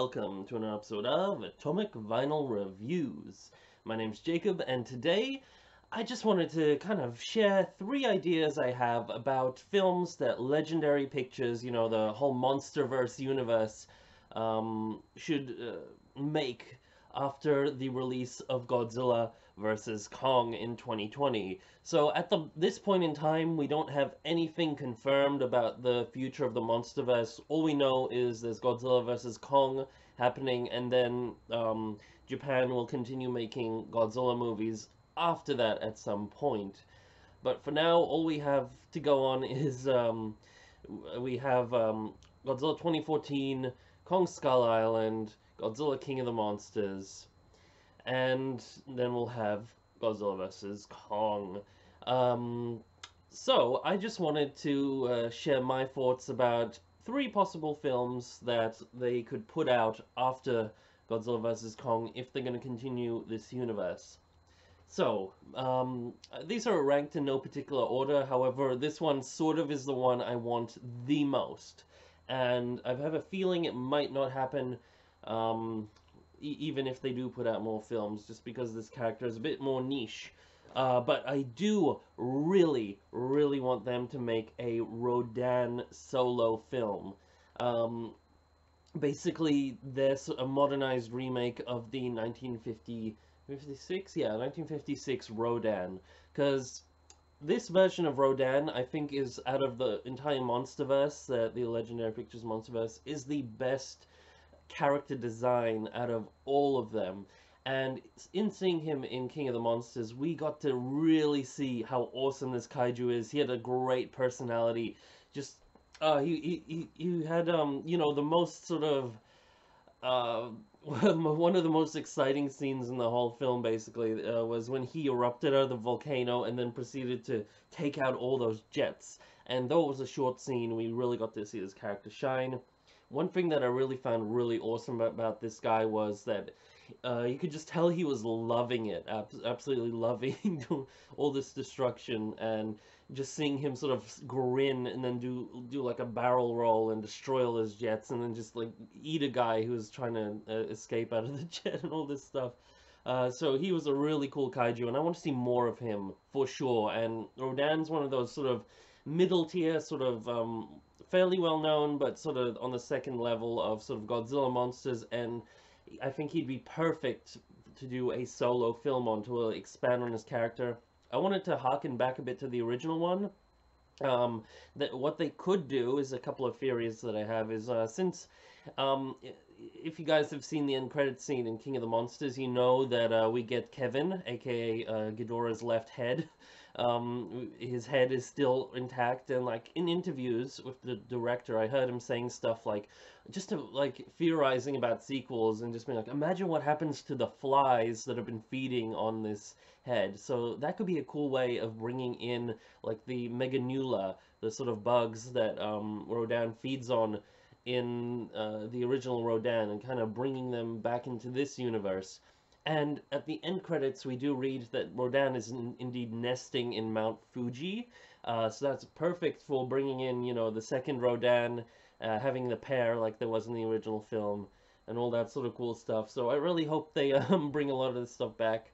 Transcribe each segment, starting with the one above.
welcome to another episode of Atomic Vinyl Reviews. My name's Jacob, and today I just wanted to kind of share three ideas I have about films that Legendary Pictures, the whole Monsterverse universe, should make after the release of Godzilla vs. Kong in 2020. So at this point in time, we don't have anything confirmed about the future of the Monsterverse. All we know is there's Godzilla vs. Kong happening, and then Japan will continue making Godzilla movies after that at some point. But for now, all we have to go on is we have Godzilla 2014, Kong Skull Island, Godzilla King of the Monsters, and then we'll have Godzilla vs. Kong. So I just wanted to share my thoughts about three possible films that they could put out after Godzilla vs. Kong if they're going to continue this universe. So, these are ranked in no particular order, however, this one sort of is the one I want the most. And I have a feeling it might not happen, even if they do put out more films, just because this character is a bit more niche. But I do really, really want them to make a Rodan solo film. Basically, there's a modernized remake of the 1956 Rodan, because this version of Rodan, I think, is out of the entire Monsterverse, the Legendary Pictures Monsterverse, is the best character design out of all of them. And in seeing him in King of the Monsters, we got to really see how awesome this kaiju is. He had a great personality. Just he had the most sort of one of the most exciting scenes in the whole film, basically, was when he erupted out of the volcano and then proceeded to take out all those jets. And though it was a short scene, we really got to see his character shine. One thing that I really found really awesome about this guy was that you could just tell he was loving it, absolutely loving all this destruction, and just seeing him sort of grin and then do like a barrel roll and destroy all his jets, and then just like eat a guy who was trying to escape out of the jet and all this stuff. So he was a really cool kaiju, and I want to see more of him for sure. And Rodan's one of those sort of middle tier, sort of fairly well known, but sort of on the second level of sort of Godzilla monsters, and I think he'd be perfect to do a solo film on, to expand on his character. I wanted to harken back a bit to the original one. That what they could do is a couple of theories that I have is since if you guys have seen the end credit scene in King of the Monsters, you know that we get Kevin, aka Ghidorah's left head. His head is still intact, and like in interviews with the director, I heard him saying stuff like, just to, like, theorizing about sequels and just being like, imagine what happens to the flies that have been feeding on this head. So that could be a cool way of bringing in like the Meganula, the sort of bugs that Rodan feeds on in the original Rodan, and kind of bringing them back into this universe. And at the end credits, we do read that Rodan is indeed nesting in Mount Fuji. So that's perfect for bringing in, the second Rodan, having the pair like there was in the original film, and all that sort of cool stuff. So I really hope they bring a lot of this stuff back,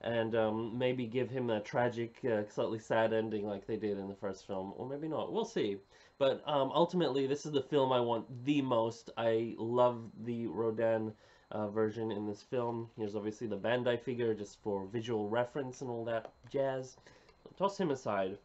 and maybe give him a tragic, slightly sad ending like they did in the first film. Or maybe not. We'll see. But ultimately, this is the film I want the most. I love the Rodan version in this film. Here's obviously the Bandai figure, just for visual reference and all that jazz. So toss him aside.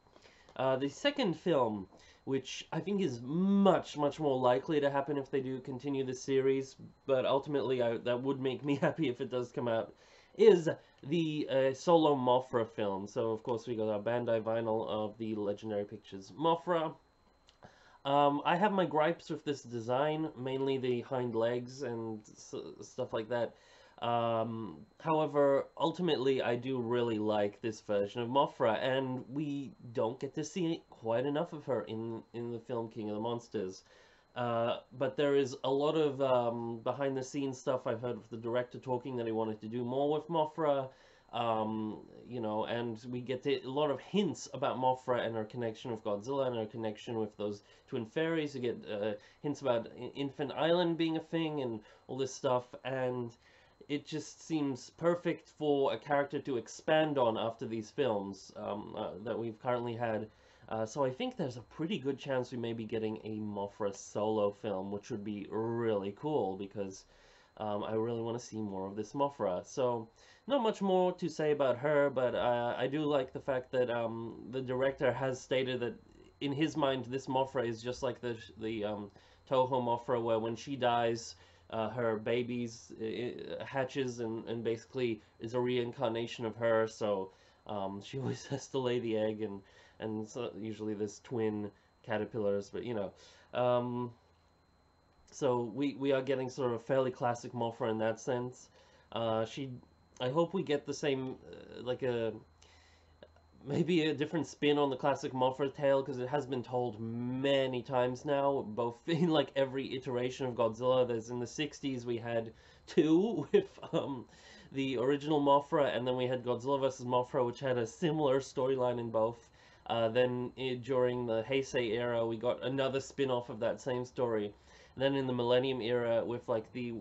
The second film, which I think is much, much more likely to happen if they do continue this series, but ultimately that would make me happy if it does come out, is the solo Mothra film. So of course we got our Bandai vinyl of the Legendary Pictures Mothra. I have my gripes with this design, mainly the hind legs and stuff like that. However, ultimately, I do really like this version of Mothra, and we don't get to see quite enough of her in the film King of the Monsters. But there is a lot of behind-the-scenes stuff I've heard with the director talking that he wanted to do more with Mothra. You know, and we get a lot of hints about Mothra and her connection with Godzilla and her connection with those twin fairies. You get hints about Infant Island being a thing and all this stuff, and it just seems perfect for a character to expand on after these films that we've currently had. So I think there's a pretty good chance we may be getting a Mothra solo film, which would be really cool because I really want to see more of this Mothra. So not much more to say about her, but I do like the fact that the director has stated that in his mind this Mothra is just like the Toho Mothra, where when she dies, her babies hatches and basically is a reincarnation of her. So she always has to lay the egg, and so usually there's twin caterpillars, but you know. So we are getting sort of a fairly classic Mothra in that sense. I hope we get the same, like maybe a different spin on the classic Mothra tale, because it has been told many times now, both in like every iteration of Godzilla. There's in the 60s we had two with the original Mothra, and then we had Godzilla vs. Mothra, which had a similar storyline in both. Then during the Heisei era, we got another spin-off of that same story. And then in the Millennium era, with like the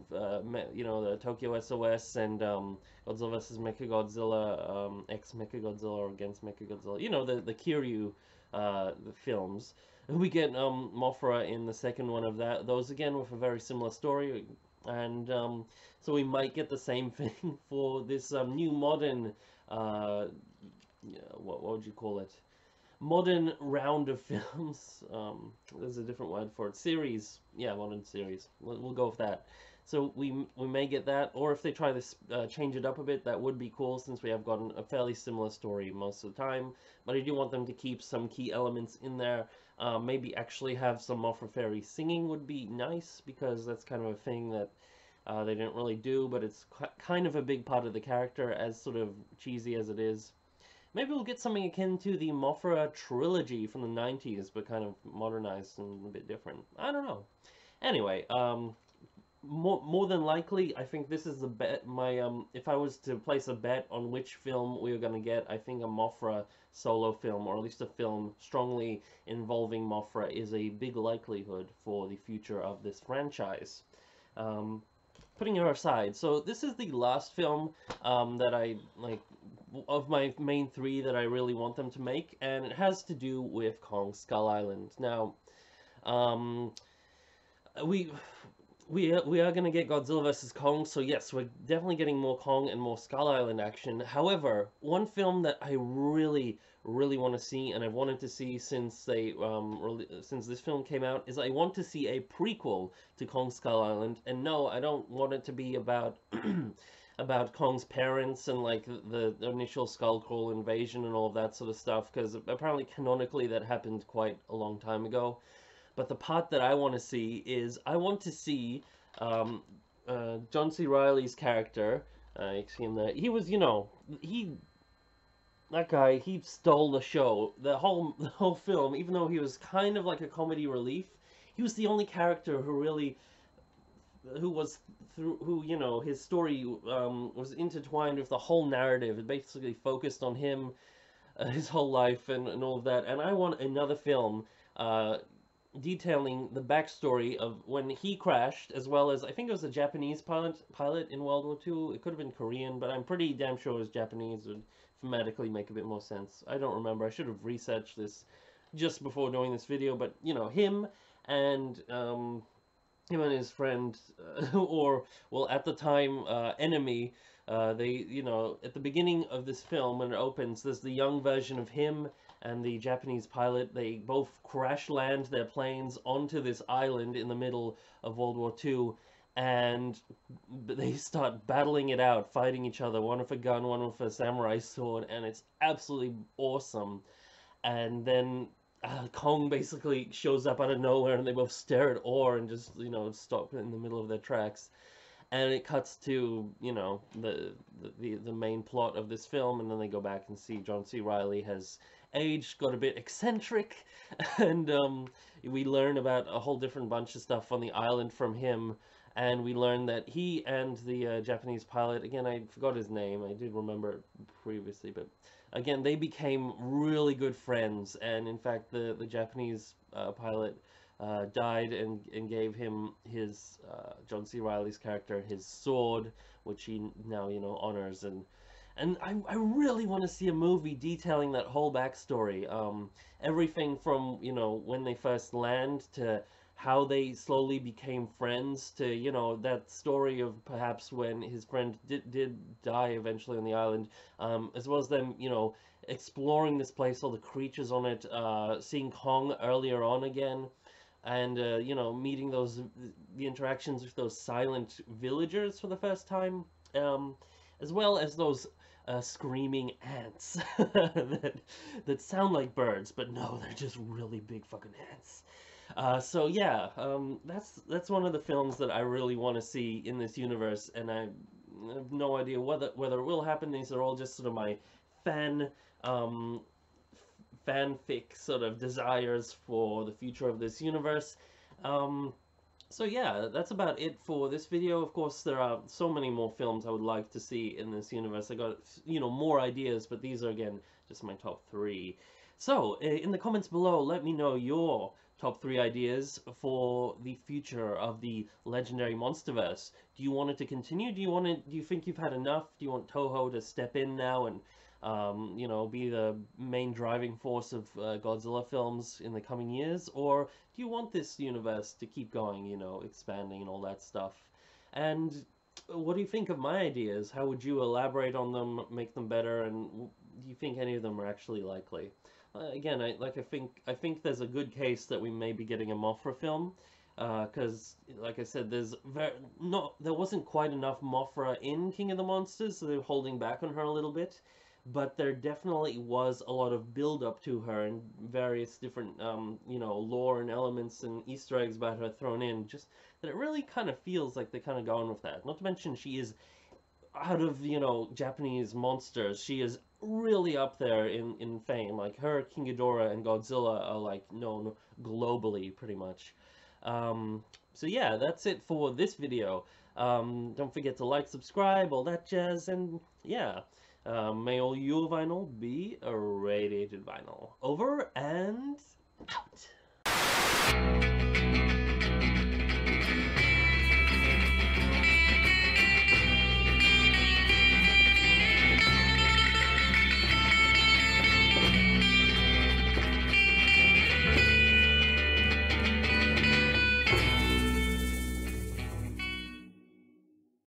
you know, the Tokyo SOS and Godzilla vs. Mechagodzilla, X Mechagodzilla or against Mechagodzilla, you know, the Kiryu the films. We get Mothra in the second one of those again with a very similar story, and so we might get the same thing for this new modern, what would you call it? Modern round of films. There's a different word for it. Series. Yeah, modern series. We'll go with that. So we may get that, or if they try this, change it up a bit, that would be cool, since we have gotten a fairly similar story most of the time. But I do want them to keep some key elements in there. Maybe actually have some Mothra Fairy singing would be nice, because that's kind of a thing that they didn't really do, but it's kind of a big part of the character, as sort of cheesy as it is. Maybe we'll get something akin to the Mothra trilogy from the 90s, but kind of modernized and a bit different. I don't know. Anyway, more than likely, I think this is the bet. If I was to place a bet on which film we were going to get, I think a Mothra solo film, or at least a film strongly involving Mothra, is a big likelihood for the future of this franchise. Putting her aside, so this is the last film that I like of my main three that I really want them to make, and it has to do with Kong Skull Island. Now, we are going to get Godzilla vs. Kong, so yes, we're definitely getting more Kong and more Skull Island action. However, one film that I really want to see, and I've wanted to see since since this film came out, is I want to see a prequel to Kong Skull Island. And no, I don't want it to be about about Kong's parents and like the initial Skullcrawl invasion and all of that sort of stuff, because apparently canonically that happened quite a long time ago. But the part that I want to see is I want to see John C. Reilly's character. You see him there. He was, you know, that guy, he stole the show. The whole film, even though he was kind of like a comedy relief, he was the only character who really, who, you know, his story was intertwined with the whole narrative. It basically focused on him, his whole life, and all of that. And I want another film detailing the backstory of when he crashed, as well as, I think it was a Japanese pilot in World War II. It could have been Korean, but I'm pretty damn sure it was Japanese. It would phonetically make a bit more sense. I don't remember. I should have researched this just before doing this video, but, you know, him and his friend, or, well, at the time, enemy, they, you know, at the beginning of this film, when it opens, there's the young version of him and the Japanese pilot. They both crash land their planes onto this island in the middle of World War II, and they start battling it out, fighting each other, one with a gun, one with a samurai sword, and it's absolutely awesome. And then Kong basically shows up out of nowhere, and they both stare at awe and just, you know, stop in the middle of their tracks. And it cuts to, you know, the main plot of this film, and then they go back and see John C. Reilly has aged, got a bit eccentric, and we learn about a whole different bunch of stuff on the island from him, and we learn that he and the Japanese pilot, again, I forgot his name, I did remember it previously, but again, they became really good friends, and in fact, the Japanese pilot died and gave him his, John C. Reilly's character, his sword, which he now, honors, and I really want to see a movie detailing that whole backstory. Everything from, when they first land to how they slowly became friends to, that story of perhaps when his friend did die eventually on the island, as well as them, exploring this place, all the creatures on it, seeing Kong earlier on again, and, meeting the interactions with those silent villagers for the first time, as well as those screaming ants that sound like birds, but no, they're just really big fucking ants. So yeah, that's one of the films that I really want to see in this universe, and I have no idea whether it will happen. These are all just sort of my fan um, fanfic sort of desires for the future of this universe. Um, so yeah, that's about it for this video. Of course, there are so many more films I would like to see in this universe. I got, more ideas, but these are, again, just my top 3. So, in the comments below, let me know your top 3 ideas for the future of the legendary Monsterverse. Do you want it to continue? Do you think you've had enough? Do you want Toho to step in now and be the main driving force of Godzilla films in the coming years? Or do you want this universe to keep going, expanding and all that stuff? And what do you think of my ideas? How would you elaborate on them, make them better, and do you think any of them are actually likely? Again, I think there's a good case that we may be getting a Mothra film, because, like I said, there wasn't quite enough Mothra in King of the Monsters, so they're holding back on her a little bit. But there definitely was a lot of build up to her and various different, lore and elements and Easter eggs about her thrown in. Just that it really kind of feels like they kind of gone with that. Not to mention she is, out of, Japanese monsters, she is really up there in fame. Like, her, King Ghidorah, and Godzilla are, like, known globally, pretty much. So yeah, that's it for this video. Don't forget to like, subscribe, all that jazz, and yeah. May all your vinyl be a radiated vinyl. Over and out.